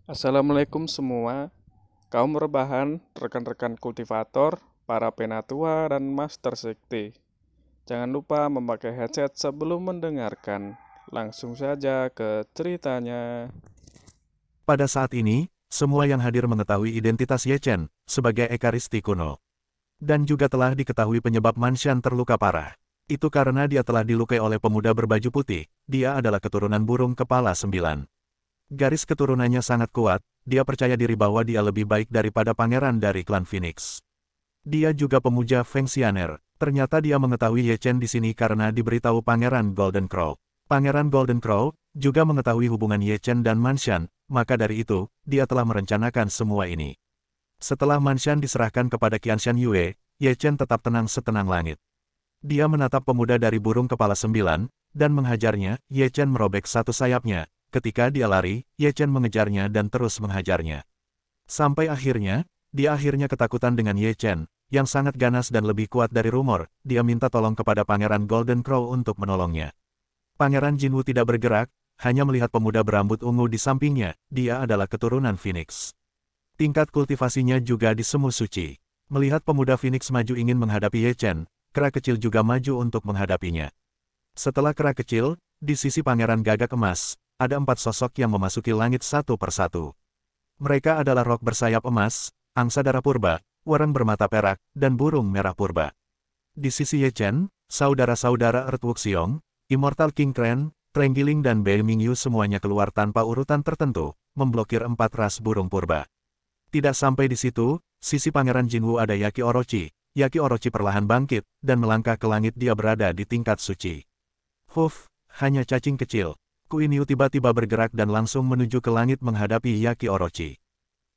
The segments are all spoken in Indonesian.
Assalamualaikum semua, kaum rebahan, rekan-rekan kultivator, para penatua, dan master sekte. Jangan lupa memakai headset sebelum mendengarkan. Langsung saja ke ceritanya. Pada saat ini, semua yang hadir mengetahui identitas Ye Chen sebagai Ekaristi kuno. Dan juga telah diketahui penyebab Manshan terluka parah. Itu karena dia telah dilukai oleh pemuda berbaju putih. Dia adalah keturunan burung kepala 9. Garis keturunannya sangat kuat, dia percaya diri bahwa dia lebih baik daripada pangeran dari klan Phoenix. Dia juga pemuja Feng Xianer. Ternyata dia mengetahui Ye Chen di sini karena diberitahu Pangeran Golden Crow. Pangeran Golden Crow juga mengetahui hubungan Ye Chen dan Manshan, maka dari itu, dia telah merencanakan semua ini. Setelah Manshan diserahkan kepada Qianshan Yue, Ye Chen tetap tenang setenang langit. Dia menatap pemuda dari burung kepala 9, dan menghajarnya. Ye Chen merobek satu sayapnya. Ketika dia lari, Ye Chen mengejarnya dan terus menghajarnya. Sampai akhirnya, dia akhirnya ketakutan dengan Ye Chen, yang sangat ganas dan lebih kuat dari rumor. Dia minta tolong kepada Pangeran Golden Crow untuk menolongnya. Pangeran Jinwu tidak bergerak, hanya melihat pemuda berambut ungu di sampingnya. Dia adalah keturunan Phoenix. Tingkat kultivasinya juga di semu suci. Melihat pemuda Phoenix maju ingin menghadapi Ye Chen, kera kecil juga maju untuk menghadapinya. Setelah kera kecil, di sisi Pangeran Gagak Emas, ada 4 sosok yang memasuki langit satu persatu. Mereka adalah rok bersayap emas, angsa darah purba, warang bermata perak, dan burung merah purba. Di sisi Ye Chen, saudara-saudara Earth Wuxiong, Immortal King Kren, Trenggiling dan Bei Mingyu semuanya keluar tanpa urutan tertentu, memblokir 4 ras burung purba. Tidak sampai di situ, sisi Pangeran Jinwu ada Yaki Orochi. Yaki Orochi perlahan bangkit, dan melangkah ke langit. Dia berada di tingkat suci. Huf, hanya cacing kecil. Kuiniu tiba-tiba bergerak dan langsung menuju ke langit menghadapi Yaki Orochi.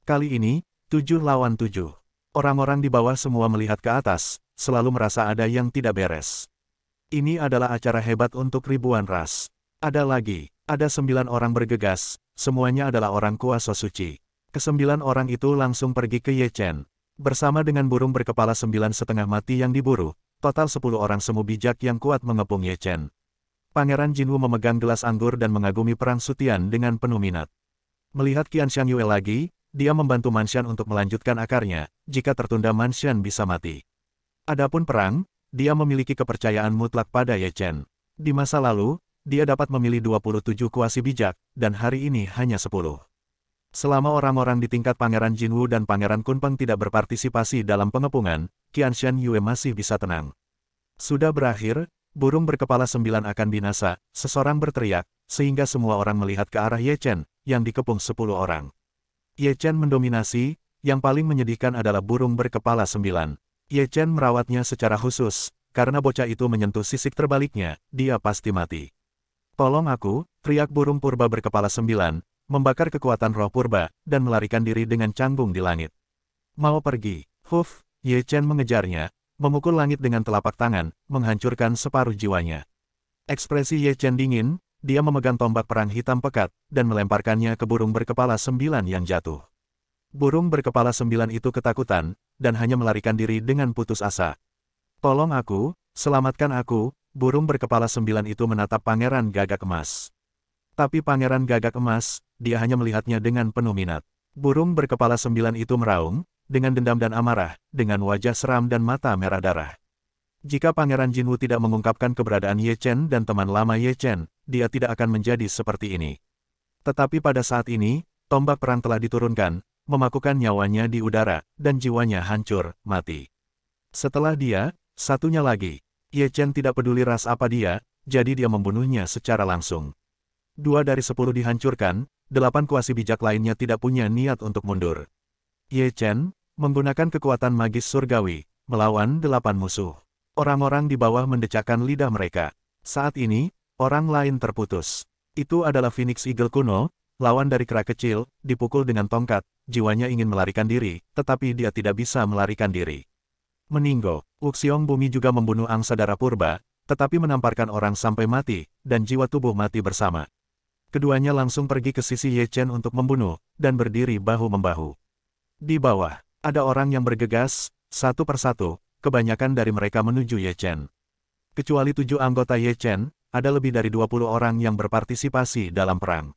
Kali ini, 7 lawan 7. Orang-orang di bawah semua melihat ke atas, selalu merasa ada yang tidak beres. Ini adalah acara hebat untuk ribuan ras. Ada 9 orang bergegas, semuanya adalah orang kuasa suci. Ke-9 orang itu langsung pergi ke Ye Chen. Bersama dengan burung berkepala 9 setengah mati yang diburu, total 10 orang semu bijak yang kuat mengepung Ye Chen. Pangeran Jinwu memegang gelas anggur dan mengagumi perang Sutian dengan penuh minat. Melihat Qianshan Yue lagi, dia membantu Manshan untuk melanjutkan akarnya. Jika tertunda Manshan bisa mati. Adapun perang, dia memiliki kepercayaan mutlak pada Ye Chen. Di masa lalu, dia dapat memilih 27 kuasi bijak, dan hari ini hanya 10. Selama orang-orang di tingkat Pangeran Jinwu dan Pangeran Kunpeng tidak berpartisipasi dalam pengepungan, Qianshan Yue masih bisa tenang. Sudah berakhir, burung berkepala 9 akan binasa, seseorang berteriak, sehingga semua orang melihat ke arah Ye Chen, yang dikepung 10 orang. Ye Chen mendominasi, yang paling menyedihkan adalah burung berkepala 9. Ye Chen merawatnya secara khusus, karena bocah itu menyentuh sisik terbaliknya, dia pasti mati. Tolong aku, teriak burung purba berkepala 9, membakar kekuatan roh purba, dan melarikan diri dengan canggung di langit. Mau pergi, huf, Ye Chen mengejarnya, memukul langit dengan telapak tangan, menghancurkan separuh jiwanya. Ekspresi Ye Chen dingin, dia memegang tombak perang hitam pekat, dan melemparkannya ke burung berkepala 9 yang jatuh. Burung berkepala 9 itu ketakutan, dan hanya melarikan diri dengan putus asa. Tolong aku, selamatkan aku, burung berkepala 9 itu menatap Pangeran Gagak Emas. Tapi Pangeran Gagak Emas, dia hanya melihatnya dengan penuh minat. Burung berkepala 9 itu meraung, dengan dendam dan amarah, dengan wajah seram dan mata merah darah. Jika Pangeran Jinwu tidak mengungkapkan keberadaan Ye Chen dan teman lama Ye Chen, dia tidak akan menjadi seperti ini. Tetapi pada saat ini, tombak perang telah diturunkan, memakukan nyawanya di udara, dan jiwanya hancur, mati. Setelah dia, satunya lagi. Ye Chen tidak peduli ras apa dia, jadi dia membunuhnya secara langsung. 2 dari 10 dihancurkan, 8 kuasi bijak lainnya tidak punya niat untuk mundur. Ye Chen, menggunakan kekuatan magis surgawi, melawan 8 musuh. Orang-orang di bawah mendecakkan lidah mereka. Saat ini, orang lain terputus. Itu adalah Phoenix Eagle kuno, lawan dari kera kecil, dipukul dengan tongkat, jiwanya ingin melarikan diri, tetapi dia tidak bisa melarikan diri. Meninggo, Wuxiong Bumi juga membunuh angsa darah purba, tetapi menamparkan orang sampai mati, dan jiwa tubuh mati bersama. Keduanya langsung pergi ke sisi Ye Chen untuk membunuh, dan berdiri bahu-membahu. Di bawah, ada orang yang bergegas, satu persatu, kebanyakan dari mereka menuju Ye Chen. Kecuali 7 anggota Ye Chen, ada lebih dari 20 orang yang berpartisipasi dalam perang.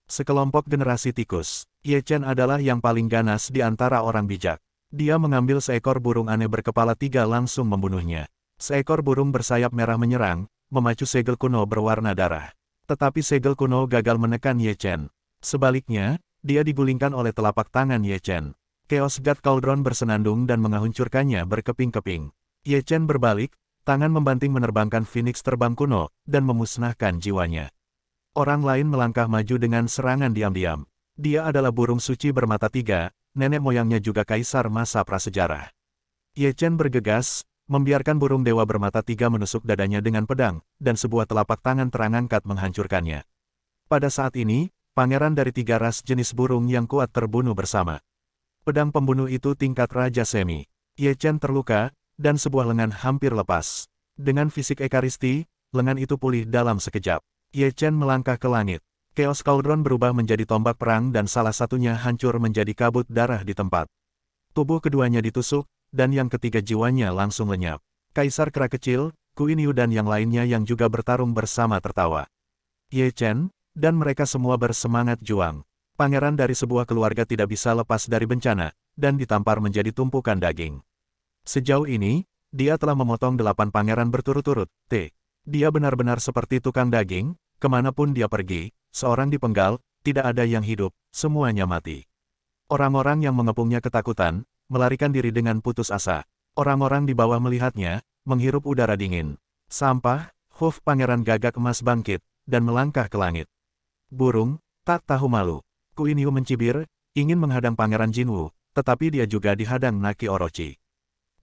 Sekelompok generasi tikus. Ye Chen adalah yang paling ganas di antara orang bijak. Dia mengambil seekor burung aneh berkepala 3 langsung membunuhnya. Seekor burung bersayap merah menyerang, memacu segel kuno berwarna darah. Tetapi segel kuno gagal menekan Ye Chen. Sebaliknya, dia digulingkan oleh telapak tangan Ye Chen. Chaos God Cauldron bersenandung dan menghancurkannya berkeping-keping. Ye Chen berbalik, tangan membanting menerbangkan Phoenix terbang kuno, dan memusnahkan jiwanya. Orang lain melangkah maju dengan serangan diam-diam. Dia adalah burung suci bermata 3, nenek moyangnya juga kaisar masa prasejarah. Ye Chen bergegas, membiarkan burung dewa bermata 3 menusuk dadanya dengan pedang, dan sebuah telapak tangan terangkat menghancurkannya. Pada saat ini, pangeran dari 3 ras jenis burung yang kuat terbunuh bersama. Pedang pembunuh itu tingkat Raja Semi. Ye Chen terluka, dan sebuah lengan hampir lepas. Dengan fisik ekaristi, lengan itu pulih dalam sekejap. Ye Chen melangkah ke langit. Chaos Cauldron berubah menjadi tombak perang dan salah satunya hancur menjadi kabut darah di tempat. Tubuh keduanya ditusuk, dan yang ketiga jiwanya langsung lenyap. Kaisar Kera Kecil, Queen Yu dan yang lainnya yang juga bertarung bersama tertawa. Ye Chen, dan mereka semua bersemangat juang. Pangeran dari sebuah keluarga tidak bisa lepas dari bencana, dan ditampar menjadi tumpukan daging. Sejauh ini, dia telah memotong 8 pangeran berturut-turut. Dia benar-benar seperti tukang daging, kemanapun dia pergi, seorang dipenggal, tidak ada yang hidup, semuanya mati. Orang-orang yang mengepungnya ketakutan, melarikan diri dengan putus asa. Orang-orang di bawah melihatnya, menghirup udara dingin. Sampah, Pangeran Gagak Emas bangkit, dan melangkah ke langit. Burung, tak tahu malu. Queen Yu mencibir, ingin menghadang Pangeran Jinwu, tetapi dia juga dihadang Naki Orochi.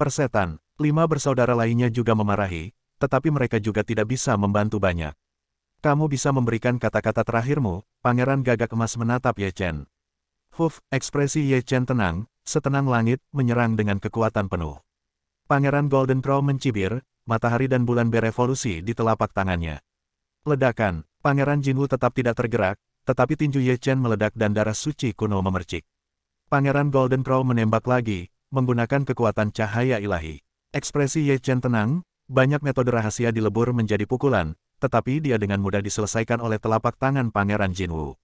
Persetan, 5 bersaudara lainnya juga memarahi, tetapi mereka juga tidak bisa membantu banyak. Kamu bisa memberikan kata-kata terakhirmu, Pangeran Gagak Emas menatap Ye Chen. Ekspresi Ye Chen tenang, setenang langit, menyerang dengan kekuatan penuh. Pangeran Golden Crow mencibir, matahari dan bulan berevolusi di telapak tangannya. Ledakan, Pangeran Jinwu tetap tidak tergerak, tetapi tinju Ye Chen meledak dan darah suci kuno memercik. Pangeran Golden Crow menembak lagi, menggunakan kekuatan cahaya ilahi. Ekspresi Ye Chen tenang, banyak metode rahasia dilebur menjadi pukulan, tetapi dia dengan mudah diselesaikan oleh telapak tangan Pangeran Jinwu.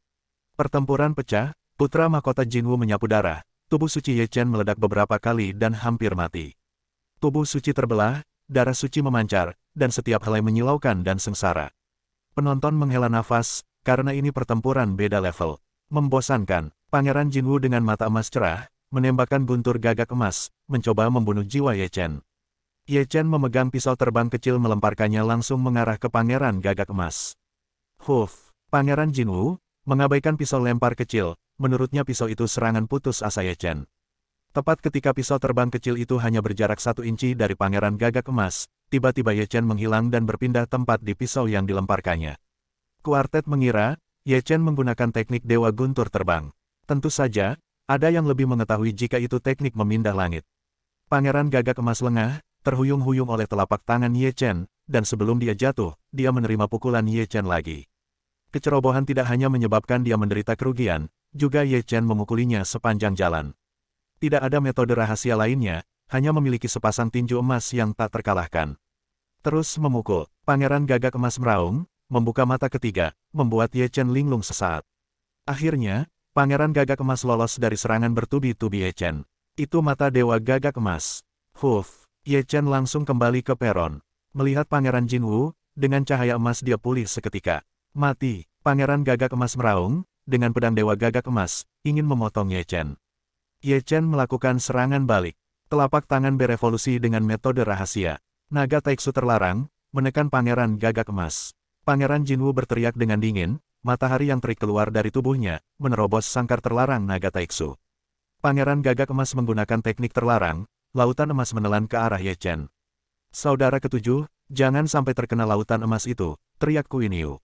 Pertempuran pecah, putra mahkota Jinwu menyapu darah, tubuh suci Ye Chen meledak beberapa kali dan hampir mati. Tubuh suci terbelah, darah suci memancar, dan setiap helai menyilaukan dan sengsara. Penonton menghela nafas, karena ini pertempuran beda level. Membosankan, Pangeran Jinwu dengan mata emas cerah, menembakkan guntur gagak emas, mencoba membunuh jiwa Ye Chen. Ye Chen memegang pisau terbang kecil melemparkannya langsung mengarah ke Pangeran Gagak Emas. Pangeran Jinwu, mengabaikan pisau lempar kecil, menurutnya pisau itu serangan putus asa Ye Chen. Tepat ketika pisau terbang kecil itu hanya berjarak 1 inci dari Pangeran Gagak Emas, tiba-tiba Ye Chen menghilang dan berpindah tempat di pisau yang dilemparkannya. Kuartet mengira, Ye Chen menggunakan teknik Dewa Guntur Terbang. Tentu saja, ada yang lebih mengetahui jika itu teknik memindah langit. Pangeran Gagak Emas lengah, terhuyung-huyung oleh telapak tangan Ye Chen, dan sebelum dia jatuh, dia menerima pukulan Ye Chen lagi. Kecerobohan tidak hanya menyebabkan dia menderita kerugian, juga Ye Chen memukulinya sepanjang jalan. Tidak ada metode rahasia lainnya, hanya memiliki sepasang tinju emas yang tak terkalahkan. Terus memukul, Pangeran Gagak Emas meraung, membuka mata ketiga, membuat Ye Chen linglung sesaat. Akhirnya, Pangeran Gagak Emas lolos dari serangan bertubi-tubi Ye Chen. Itu mata Dewa Gagak Emas. Ye Chen langsung kembali ke peron. Melihat Pangeran Jinwu, dengan cahaya emas dia pulih seketika. Mati, Pangeran Gagak Emas meraung, dengan pedang Dewa Gagak Emas, ingin memotong Ye Chen. Ye Chen melakukan serangan balik. Telapak tangan berevolusi dengan metode rahasia. Naga Taiksu terlarang, menekan Pangeran Gagak Emas. Pangeran Jinwu berteriak dengan dingin, matahari yang terik keluar dari tubuhnya, menerobos sangkar terlarang Naga Taiksu. Pangeran Gagak Emas menggunakan teknik terlarang, lautan emas menelan ke arah Ye Chen. Saudara ketujuh, jangan sampai terkena lautan emas itu, teriak Queen Yu.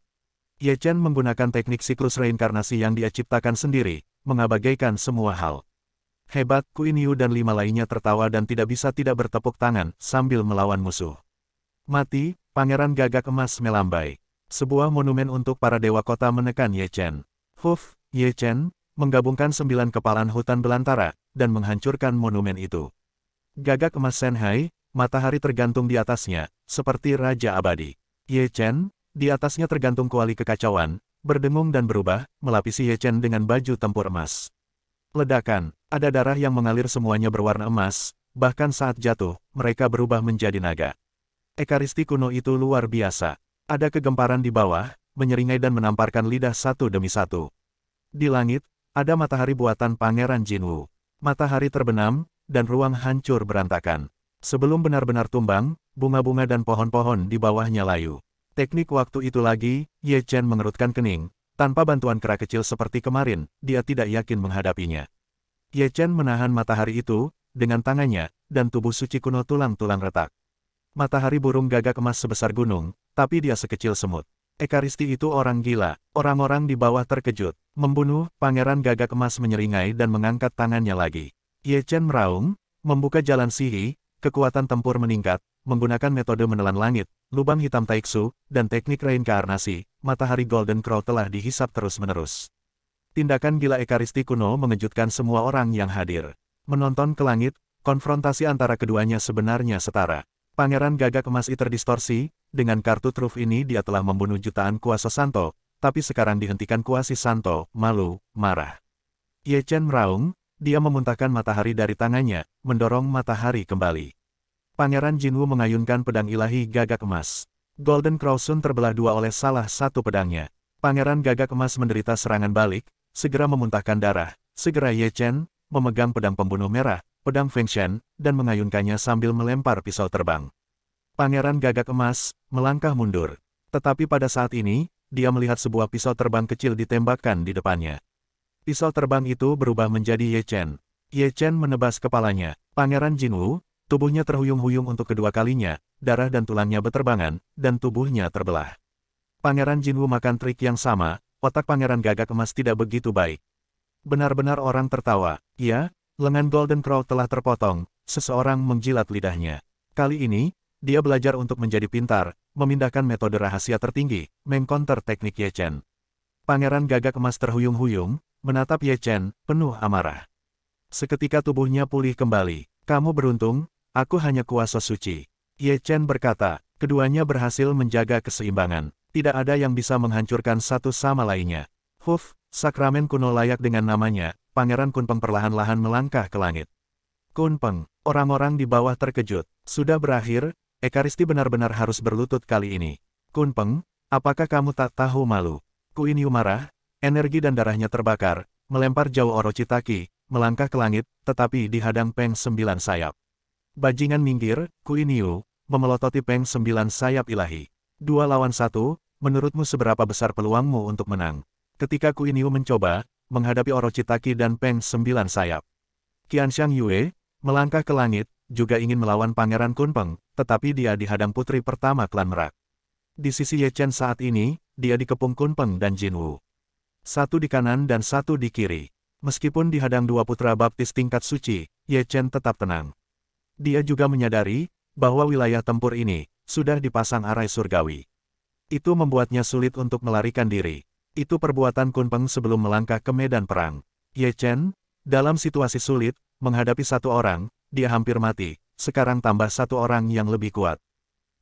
Ye Chen menggunakan teknik siklus reinkarnasi yang dia ciptakan sendiri, mengabaikan semua hal. Hebat, Queen Yu dan 5 lainnya tertawa dan tidak bisa tidak bertepuk tangan, sambil melawan musuh. Mati, Pangeran Gagak Emas melambai. Sebuah monumen untuk para dewa kota menekan Ye Chen. Ye Chen, menggabungkan 9 kepalan hutan belantara, dan menghancurkan monumen itu. Gagak Emas Shanghai, matahari tergantung di atasnya, seperti Raja Abadi. Ye Chen, di atasnya tergantung kuali kekacauan, berdengung dan berubah, melapisi Ye Chen dengan baju tempur emas. Ledakan, ada darah yang mengalir semuanya berwarna emas, bahkan saat jatuh, mereka berubah menjadi naga. Ekaristi kuno itu luar biasa. Ada kegemparan di bawah, menyeringai dan menamparkan lidah satu demi satu. Di langit, ada matahari buatan Pangeran Jinwoo. Matahari terbenam, dan ruang hancur berantakan. Sebelum benar-benar tumbang, bunga-bunga dan pohon-pohon di bawahnya layu. Teknik waktu itu lagi, Ye Chen mengerutkan kening. Tanpa bantuan kera kecil seperti kemarin, dia tidak yakin menghadapinya. Ye Chen menahan matahari itu, dengan tangannya, dan tubuh suci kuno tulang-tulang retak. Matahari burung gagak emas sebesar gunung, tapi dia sekecil semut. Ekaristi itu orang gila, orang-orang di bawah terkejut. Membunuh, Pangeran Gagak Emas menyeringai dan mengangkat tangannya lagi. Ye Chen meraung, membuka jalan sihir, kekuatan tempur meningkat, menggunakan metode menelan langit, lubang hitam taiksu, dan teknik reinkarnasi, matahari Golden Crow telah dihisap terus-menerus. Tindakan gila Ekaristi kuno mengejutkan semua orang yang hadir. Menonton ke langit, konfrontasi antara keduanya sebenarnya setara. Pangeran Gagak Emas terdistorsi, dengan kartu truf ini dia telah membunuh jutaan kuasa Santo, tapi sekarang dihentikan kuasi Santo, malu, marah. Ye Chen meraung, dia memuntahkan matahari dari tangannya, mendorong matahari kembali. Pangeran Jinwoo mengayunkan pedang ilahi Gagak Emas. Golden Crow Sun terbelah dua oleh salah satu pedangnya. Pangeran Gagak Emas menderita serangan balik, segera memuntahkan darah, segera Ye Chen, memegang pedang pembunuh merah, pedang Feng Shen, dan mengayunkannya sambil melempar pisau terbang. Pangeran Gagak Emas melangkah mundur. Tetapi pada saat ini, dia melihat sebuah pisau terbang kecil ditembakkan di depannya. Pisau terbang itu berubah menjadi Ye Chen. Ye Chen menebas kepalanya. Pangeran Jinwoo, tubuhnya terhuyung-huyung untuk kedua kalinya, darah dan tulangnya beterbangan, dan tubuhnya terbelah. Pangeran Jinwoo makan trik yang sama, otak Pangeran Gagak Emas tidak begitu baik. Benar-benar orang tertawa. Ya, lengan Golden Crow telah terpotong, seseorang menjilat lidahnya. Kali ini, dia belajar untuk menjadi pintar, memindahkan metode rahasia tertinggi, mengcounter teknik Ye Chen. Pangeran Gagak Emas terhuyung-huyung, menatap Ye Chen, penuh amarah. Seketika tubuhnya pulih kembali. Kamu beruntung, aku hanya kuasa suci. Ye Chen berkata, keduanya berhasil menjaga keseimbangan. Tidak ada yang bisa menghancurkan satu sama lainnya. Sakramen kuno layak dengan namanya. Pangeran Kunpeng perlahan-lahan melangkah ke langit. Kunpeng, orang-orang di bawah terkejut. Sudah berakhir, Ekaristi benar-benar harus berlutut kali ini. Kunpeng, apakah kamu tak tahu malu? Kuiniu marah, energi dan darahnya terbakar, melempar jauh Orochimaru, melangkah ke langit, tetapi dihadang Peng 9 sayap. Bajingan minggir, Kuiniu, memelototi Peng 9 sayap ilahi. 2 lawan 1, menurutmu seberapa besar peluangmu untuk menang? Ketika Kuiniu mencoba, menghadapi Orochimaru dan Peng 9 sayap. Qianxiang Yue, melangkah ke langit, juga ingin melawan Pangeran Kunpeng, tetapi dia dihadang putri pertama klan Merak. Di sisi Ye Chen saat ini, dia dikepung Kunpeng dan Jinwoo. Satu di kanan dan satu di kiri. Meskipun dihadang dua putra baptis tingkat suci, Ye Chen tetap tenang. Dia juga menyadari, bahwa wilayah tempur ini, sudah dipasang arai surgawi. Itu membuatnya sulit untuk melarikan diri. Itu perbuatan Kunpeng sebelum melangkah ke medan perang. Ye Chen, dalam situasi sulit, menghadapi satu orang, dia hampir mati, sekarang tambah satu orang yang lebih kuat.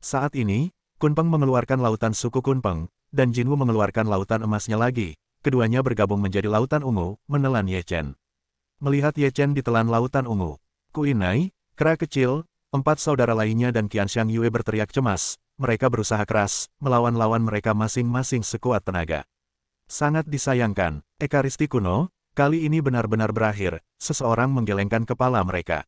Saat ini, Kunpeng mengeluarkan lautan suku Kunpeng, dan Jinwoo mengeluarkan lautan emasnya lagi. Keduanya bergabung menjadi lautan ungu, menelan Ye Chen. Melihat Ye Chen ditelan lautan ungu, Kuinai, kera kecil, 4 saudara lainnya dan Qianxiang Yue berteriak cemas. Mereka berusaha keras, melawan lawan mereka masing-masing sekuat tenaga. Sangat disayangkan, Ekaristi kuno, kali ini benar-benar berakhir, seseorang menggelengkan kepala mereka.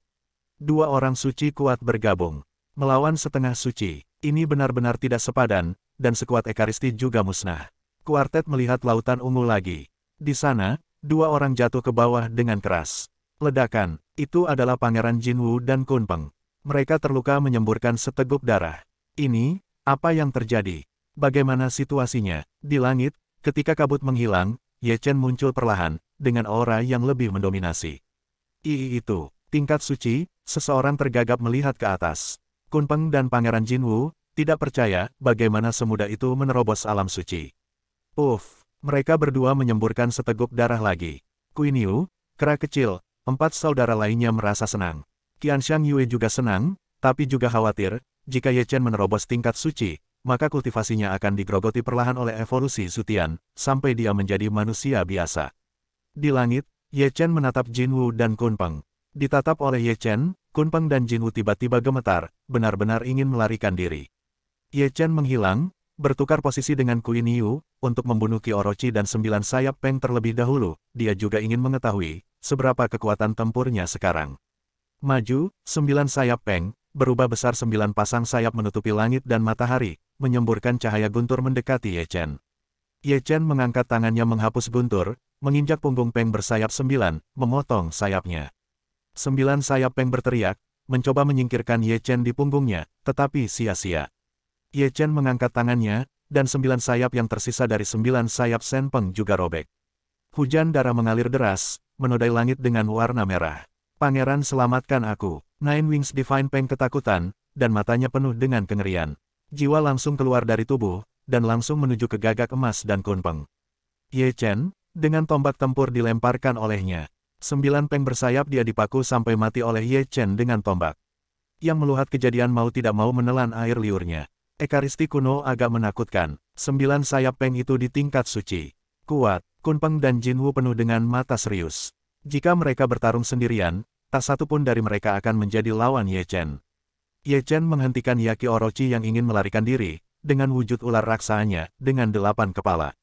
2 orang suci kuat bergabung. Melawan setengah suci, ini benar-benar tidak sepadan, dan sekuat Ekaristi juga musnah. Kuartet melihat lautan ungu lagi. Di sana, 2 orang jatuh ke bawah dengan keras. Ledakan, itu adalah Pangeran Jinwoo dan Kunpeng. Mereka terluka menyemburkan seteguk darah. Ini, apa yang terjadi? Bagaimana situasinya? Di langit, ketika kabut menghilang, Ye Chen muncul perlahan, dengan aura yang lebih mendominasi. Itu, tingkat suci, seseorang tergagap melihat ke atas. Kunpeng dan Pangeran Jinwoo, tidak percaya, bagaimana semudah itu menerobos alam suci. Mereka berdua menyemburkan seteguk darah lagi. Kuiniu, kera kecil, 4 saudara lainnya merasa senang. Qianxiang Yue juga senang, tapi juga khawatir, jika Ye Chen menerobos tingkat suci, maka kultivasinya akan digrogoti perlahan oleh evolusi Zutian, sampai dia menjadi manusia biasa. Di langit, Ye Chen menatap Jinwu dan Kunpeng. Ditatap oleh Ye Chen, Kunpeng dan Jinwu tiba-tiba gemetar, benar-benar ingin melarikan diri. Ye Chen menghilang, bertukar posisi dengan Qin Yu, untuk membunuh Qi Orochi dan 9 sayap Peng terlebih dahulu. Dia juga ingin mengetahui, seberapa kekuatan tempurnya sekarang. Maju, 9 sayap Peng, berubah besar 9 pasang sayap menutupi langit dan matahari, menyemburkan cahaya guntur mendekati Ye Chen. Ye Chen mengangkat tangannya menghapus guntur, menginjak punggung Peng bersayap 9, memotong sayapnya. 9 sayap Peng berteriak, mencoba menyingkirkan Ye Chen di punggungnya, tetapi sia-sia. Ye Chen mengangkat tangannya, dan 9 sayap yang tersisa dari 9 sayap Sen Peng juga robek. Hujan darah mengalir deras, menodai langit dengan warna merah. Pangeran, selamatkan aku. Nine Wings Divine Peng ketakutan, dan matanya penuh dengan kengerian. Jiwa langsung keluar dari tubuh, dan langsung menuju ke gagak emas dan Kunpeng. Ye Chen, dengan tombak tempur dilemparkan olehnya. 9 Peng bersayap dia dipaku sampai mati oleh Ye Chen dengan tombak. Yang melihat kejadian mau tidak mau menelan air liurnya. Ekaristi kuno agak menakutkan. 9 sayap Peng itu di tingkat suci. Kuat, Kunpeng dan Jinwu penuh dengan mata serius. Jika mereka bertarung sendirian, tak satu pun dari mereka akan menjadi lawan Ye Chen. Ye Chen menghentikan Yaki Orochi yang ingin melarikan diri, dengan wujud ular raksanya, dengan 8 kepala.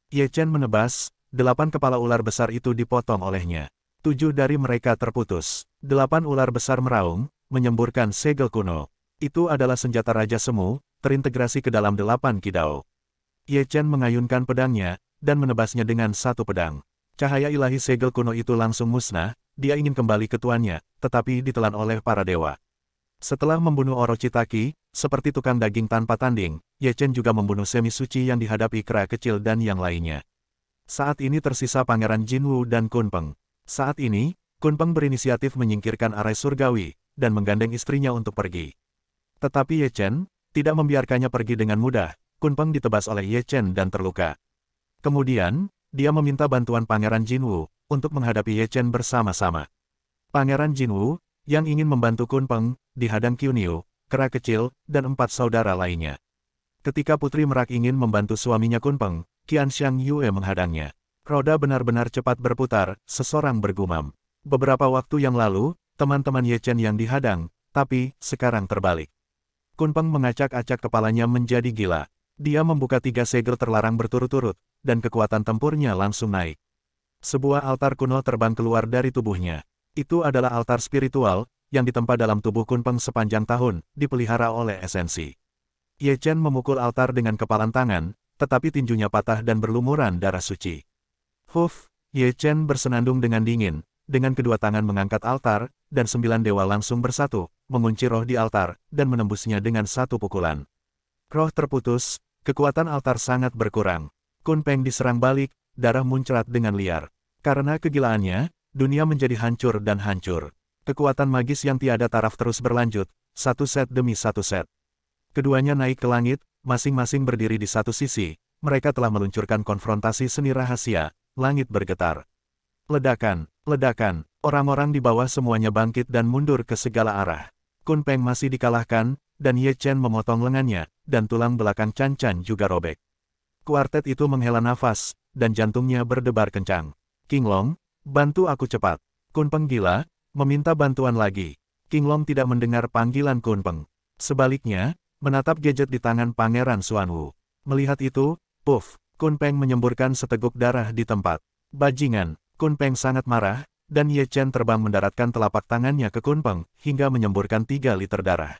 Ye Chen menebas, 8 kepala ular besar itu dipotong olehnya. 7 dari mereka terputus. 8 ular besar meraung, menyemburkan segel kuno. Itu adalah senjata Raja Semu, terintegrasi ke dalam 8 kidau. Ye Chen mengayunkan pedangnya, dan menebasnya dengan satu pedang. Cahaya ilahi segel kuno itu langsung musnah, dia ingin kembali ke tuannya, tetapi ditelan oleh para dewa. Setelah membunuh Orochitaki, seperti tukang daging tanpa tanding, Ye Chen juga membunuh semi suci yang dihadapi kera kecil dan yang lainnya. Saat ini tersisa Pangeran Jinwu dan Kunpeng. Saat ini, Kunpeng berinisiatif menyingkirkan arai surgawi, dan menggandeng istrinya untuk pergi. Tetapi Ye Chen tidak membiarkannya pergi dengan mudah. Kunpeng ditebas oleh Ye Chen dan terluka. Kemudian, dia meminta bantuan Pangeran Jinwu untuk menghadapi Ye Chen bersama-sama. Pangeran Jinwu, yang ingin membantu Kunpeng, dihadang Qin, kera kecil, dan 4 saudara lainnya. Ketika Putri Merak ingin membantu suaminya Kunpeng, Qianxiang Yue menghadangnya. Roda benar-benar cepat berputar, seseorang bergumam. Beberapa waktu yang lalu, teman-teman Ye Chen yang dihadang, tapi sekarang terbalik. Kunpeng mengacak-acak kepalanya menjadi gila. Dia membuka 3 segel terlarang berturut-turut, dan kekuatan tempurnya langsung naik. Sebuah altar kuno terbang keluar dari tubuhnya. Itu adalah altar spiritual, yang ditempa dalam tubuh Kunpeng sepanjang tahun, dipelihara oleh esensi. Ye Chen memukul altar dengan kepalan tangan, tetapi tinjunya patah dan berlumuran darah suci. Huf, Ye Chen bersenandung dengan dingin, dengan kedua tangan mengangkat altar, dan 9 dewa langsung bersatu, mengunci roh di altar, dan menembusnya dengan satu pukulan. Roh terputus, kekuatan altar sangat berkurang. Kunpeng diserang balik, darah muncrat dengan liar. Karena kegilaannya, dunia menjadi hancur dan hancur. Kekuatan magis yang tiada taraf terus berlanjut, satu set demi satu set. Keduanya naik ke langit, masing-masing berdiri di satu sisi. Mereka telah meluncurkan konfrontasi seni rahasia, langit bergetar. Ledakan, ledakan, orang-orang di bawah semuanya bangkit dan mundur ke segala arah. Kunpeng masih dikalahkan, dan Ye Chen memotong lengannya, dan tulang belakang Chan Chan juga robek. Kuartet itu menghela nafas, dan jantungnya berdebar kencang. Qinglong, bantu aku cepat. Kunpeng gila, meminta bantuan lagi. Qinglong tidak mendengar panggilan Kunpeng. Sebaliknya, menatap gadget di tangan Pangeran Xuanwu. Melihat itu, puff, Kunpeng menyemburkan seteguk darah di tempat. Bajingan, Kunpeng sangat marah, dan Ye Chen terbang mendaratkan telapak tangannya ke Kunpeng, hingga menyemburkan 3 liter darah.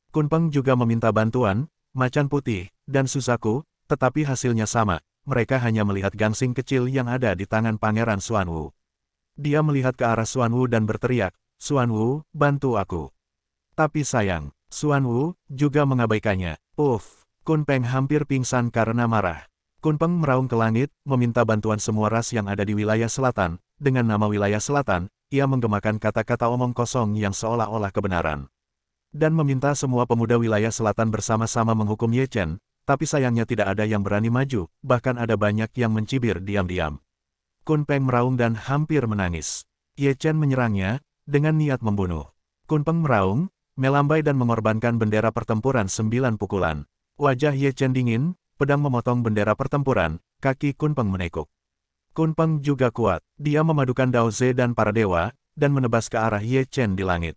Kunpeng juga meminta bantuan, macan putih, dan Susaku, tetapi hasilnya sama, mereka hanya melihat gangsing kecil yang ada di tangan Pangeran Xuanwu. Dia melihat ke arah Xuanwu dan berteriak, Xuanwu, bantu aku. Tapi sayang, Xuanwu juga mengabaikannya. Uff, Kunpeng hampir pingsan karena marah. Kunpeng meraung ke langit, meminta bantuan semua ras yang ada di wilayah selatan. Dengan nama wilayah selatan, ia menggemakan kata-kata omong kosong yang seolah-olah kebenaran. Dan meminta semua pemuda wilayah selatan bersama-sama menghukum Ye Chen, tapi sayangnya tidak ada yang berani maju, bahkan ada banyak yang mencibir diam-diam. Kunpeng meraung dan hampir menangis. Ye Chen menyerangnya, dengan niat membunuh. Kunpeng meraung, melambai dan mengorbankan bendera pertempuran 9 pukulan. Wajah Ye Chen dingin, pedang memotong bendera pertempuran, kaki Kunpeng menekuk. Kunpeng juga kuat. Dia memadukan Dao Ze dan para dewa, dan menebas ke arah Ye Chen di langit.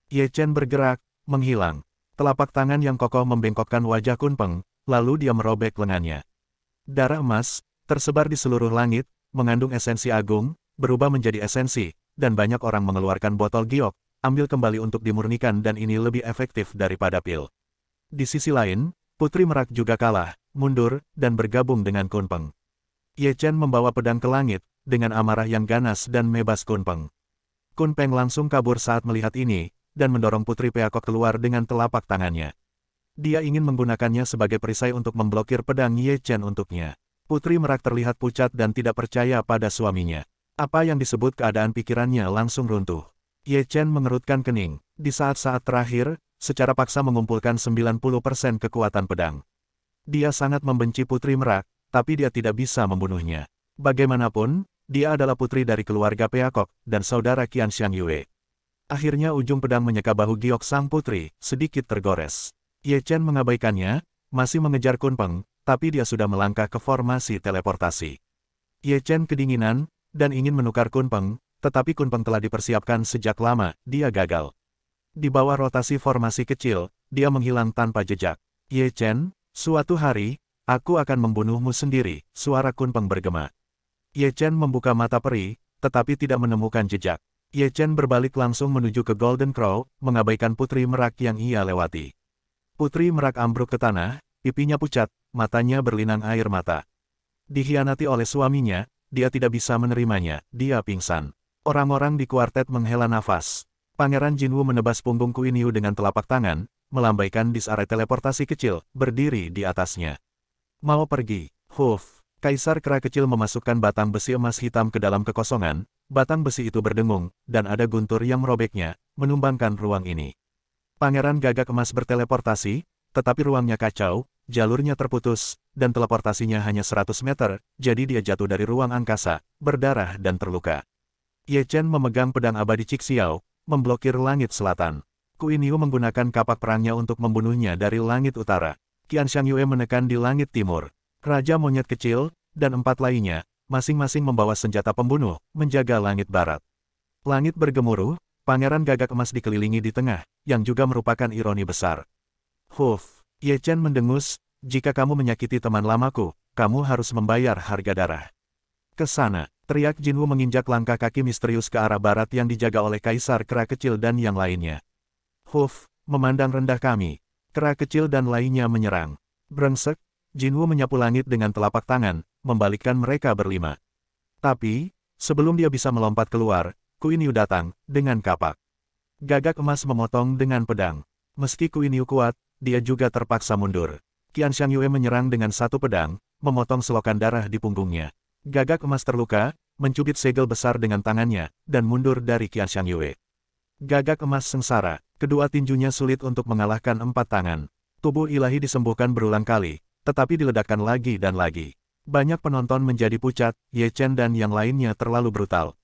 Ye Chen bergerak, menghilang. Telapak tangan yang kokoh membengkokkan wajah Kunpeng, lalu dia merobek lengannya. Darah emas, tersebar di seluruh langit, mengandung esensi agung, berubah menjadi esensi, dan banyak orang mengeluarkan botol giok, ambil kembali untuk dimurnikan dan ini lebih efektif daripada pil. Di sisi lain, Putri Merak juga kalah, mundur, dan bergabung dengan Kunpeng. Ye Chen membawa pedang ke langit, dengan amarah yang ganas dan mebas Kunpeng. Kunpeng langsung kabur saat melihat ini, dan mendorong Putri Peacock keluar dengan telapak tangannya. Dia ingin menggunakannya sebagai perisai untuk memblokir pedang Ye Chen untuknya. Putri Merak terlihat pucat dan tidak percaya pada suaminya. Apa yang disebut keadaan pikirannya langsung runtuh. Ye Chen mengerutkan kening. Di saat-saat terakhir, secara paksa mengumpulkan 90% kekuatan pedang. Dia sangat membenci Putri Merak, tapi dia tidak bisa membunuhnya. Bagaimanapun, dia adalah putri dari keluarga Peacock dan saudara Qian Xiang Yue. Akhirnya ujung pedang menyeka bahu giok sang putri, sedikit tergores. Ye Chen mengabaikannya, masih mengejar Kunpeng, tapi dia sudah melangkah ke formasi teleportasi. Ye Chen kedinginan, dan ingin menukar Kunpeng, tetapi Kunpeng telah dipersiapkan sejak lama, dia gagal. Di bawah rotasi formasi kecil, dia menghilang tanpa jejak. Ye Chen, suatu hari, aku akan membunuhmu sendiri, suara Kunpeng bergema. Ye Chen membuka mata peri, tetapi tidak menemukan jejak. Ye Chen berbalik langsung menuju ke Golden Crow, mengabaikan Putri Merak yang ia lewati. Putri Merak ambruk ke tanah, pipinya pucat, matanya berlinang air mata. Dikhianati oleh suaminya, dia tidak bisa menerimanya, dia pingsan. Orang-orang di kuartet menghela nafas. Pangeran Jinwu menebas punggung Qin Yu dengan telapak tangan, melambaikan disarei teleportasi kecil, berdiri di atasnya. Mau pergi, Huf. Kaisar Kera kecil memasukkan batang besi emas hitam ke dalam kekosongan, batang besi itu berdengung, dan ada guntur yang merobeknya, menumbangkan ruang ini. Pangeran Gagak Emas berteleportasi, tetapi ruangnya kacau, jalurnya terputus, dan teleportasinya hanya 100 meter, jadi dia jatuh dari ruang angkasa, berdarah dan terluka. Ye Chen memegang pedang abadi Cixiao, memblokir langit selatan. Qin Yu menggunakan kapak perangnya untuk membunuhnya dari langit utara. Qian Xiang Yue menekan di langit timur. Raja Monyet Kecil, dan 4 lainnya, masing-masing membawa senjata pembunuh, menjaga langit barat. Langit bergemuruh, Pangeran Gagak Emas dikelilingi di tengah, yang juga merupakan ironi besar. Huf, Ye Chen mendengus, jika kamu menyakiti teman lamaku, kamu harus membayar harga darah. Ke sana, teriak Jinwu menginjak langkah kaki misterius ke arah barat yang dijaga oleh Kaisar Kera Kecil dan yang lainnya. Huf, memandang rendah kami. Kera Kecil dan lainnya menyerang. Brengsek, Jinwu menyapu langit dengan telapak tangan, membalikkan mereka berlima. Tapi, sebelum dia bisa melompat keluar, Qin Yu datang, dengan kapak. Gagak Emas memotong dengan pedang. Meski Qin Yu kuat, dia juga terpaksa mundur. Qian Xiang Yue menyerang dengan satu pedang, memotong selokan darah di punggungnya. Gagak Emas terluka, mencubit segel besar dengan tangannya, dan mundur dari Qian Xiang Yue. Gagak Emas sengsara, kedua tinjunya sulit untuk mengalahkan 4 tangan. Tubuh ilahi disembuhkan berulang kali, tetapi diledakkan lagi dan lagi. Banyak penonton menjadi pucat, Ye Chen dan yang lainnya terlalu brutal.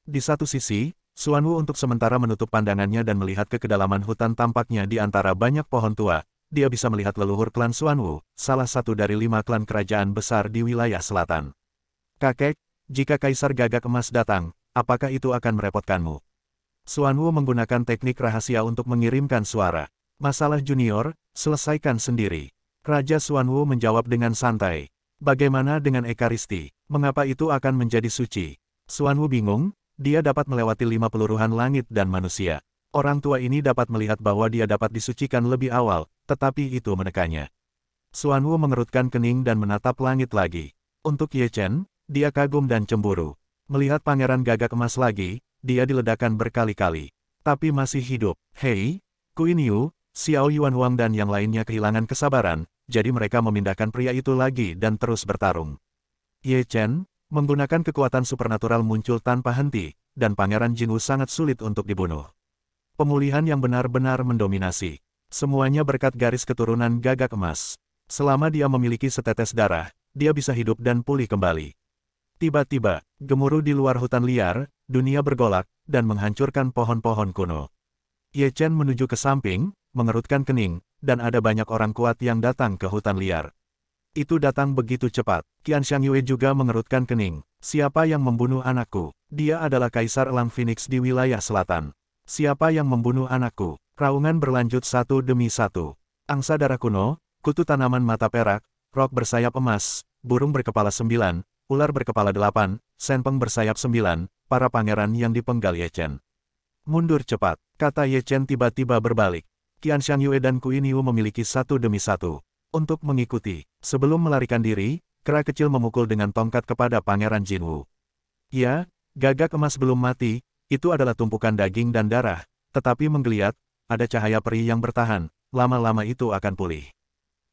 Di satu sisi, Xuanwu untuk sementara menutup pandangannya dan melihat ke kedalaman hutan tampaknya di antara banyak pohon tua. Dia bisa melihat leluhur klan Xuanwu, salah satu dari 5 klan kerajaan besar di wilayah selatan. Kakek, jika Kaisar Gagak Emas datang, apakah itu akan merepotkanmu? Xuanwu menggunakan teknik rahasia untuk mengirimkan suara. Masalah junior, selesaikan sendiri. Raja Xuanwu menjawab dengan santai. Bagaimana dengan Ekaristi? Mengapa itu akan menjadi suci? Xuanwu bingung, dia dapat melewati 5 peluruhan langit dan manusia. Orang tua ini dapat melihat bahwa dia dapat disucikan lebih awal, tetapi itu menekannya. Xuanwu mengerutkan kening dan menatap langit lagi. Untuk Ye Chen, dia kagum dan cemburu. Melihat Pangeran Gagak Emas lagi, dia diledakkan berkali-kali. Tapi masih hidup. Hei, Qin Yu, Xiao Yuanhuang dan yang lainnya kehilangan kesabaran, jadi mereka memindahkan pria itu lagi dan terus bertarung. Ye Chen, menggunakan kekuatan supernatural muncul tanpa henti, dan Pangeran Jinwu sangat sulit untuk dibunuh. Pemulihan yang benar-benar mendominasi. Semuanya berkat garis keturunan Gagak Emas. Selama dia memiliki setetes darah, dia bisa hidup dan pulih kembali. Tiba-tiba, gemuruh di luar hutan liar, dunia bergolak, dan menghancurkan pohon-pohon kuno. Ye Chen menuju ke samping, mengerutkan kening, dan ada banyak orang kuat yang datang ke hutan liar. Itu datang begitu cepat. Qianxiang Yue juga mengerutkan kening. Siapa yang membunuh anakku? Dia adalah Kaisar Elang Phoenix di wilayah selatan. Siapa yang membunuh anakku? Raungan berlanjut satu demi satu. Angsa darah kuno, kutu tanaman mata perak, rok bersayap emas, burung berkepala 9, ular berkepala 8, senpeng bersayap 9, para pangeran yang dipenggal Ye Chen. Mundur cepat, kata Ye Chen tiba-tiba berbalik. Qianxiang Yue dan Qin Yu memiliki satu demi satu. Untuk mengikuti, sebelum melarikan diri, kera kecil memukul dengan tongkat kepada Pangeran Jinwu. Ya, gagak emas belum mati, itu adalah tumpukan daging dan darah, tetapi menggeliat, ada cahaya peri yang bertahan, lama-lama itu akan pulih.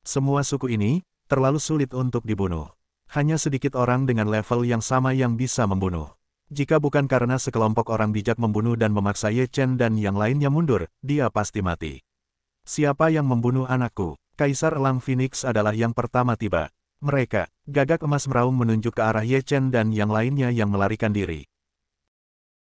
Semua suku ini, terlalu sulit untuk dibunuh. Hanya sedikit orang dengan level yang sama yang bisa membunuh. Jika bukan karena sekelompok orang bijak membunuh dan memaksa Ye Chen dan yang lainnya mundur, dia pasti mati. Siapa yang membunuh anakku? Kaisar Elang Phoenix adalah yang pertama tiba. Mereka, gagak emas meraung menunjuk ke arah Ye Chen dan yang lainnya yang melarikan diri.